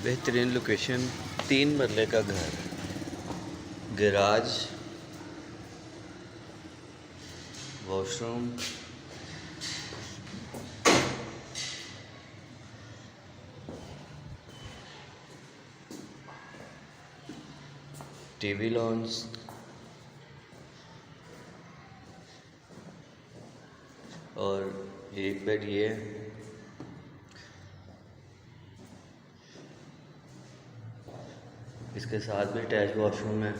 बेहतरीन लोकेशन, 3 मरले का घर, गैराज, वॉशरूम, टीवी लॉन्च, और एक बेड ये है। इसके साथ भी अटैच वॉशरूम है।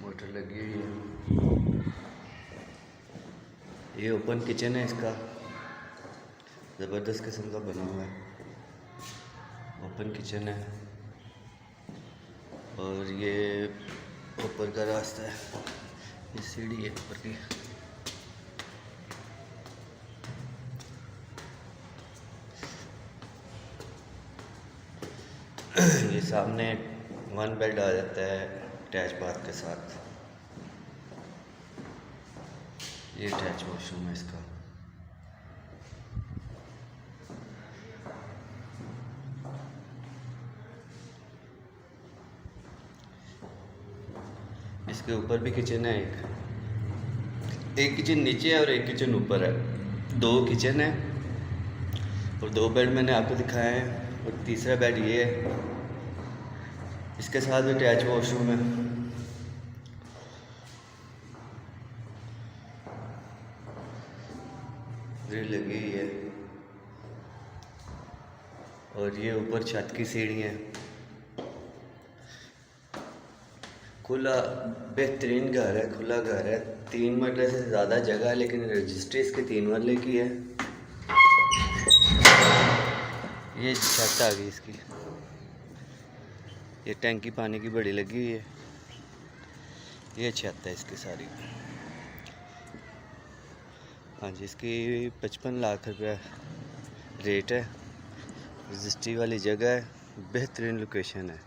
मोटर लगी हुई है। ये ओपन किचन है इसका, ज़बरदस्त किस्म का बना हुआ है। ओपन किचन है और ये ऊपर का रास्ता है, ये सीढ़ी है ऊपर की। ये सामने 1 बेड आ जाता है अटैच बाथ के साथ। ये अटैच वॉशरूम है इसका। इसके ऊपर भी किचन है, एक किचन नीचे है और एक किचन ऊपर है। 2 किचन है और 2 बेड मैंने आपको दिखाए हैं और तीसरा बेड ये है। इसके साथ भी अटैच वॉशरूम है। ग्रिल लगी हुई है और ये ऊपर छत की सीढ़ी है। खुला बेहतरीन घर है, खुला घर है। 3 मरले से ज़्यादा जगह है लेकिन रजिस्ट्री इसकी 3 मरले की है। ये छत आ गई इसकी। ये टैंकी पानी की बड़ी लगी हुई है। ये छत है इसकी सारी। हाँ जी, इसकी 55 लाख रुपया रेट है। रजिस्ट्री वाली जगह है, बेहतरीन लोकेशन है।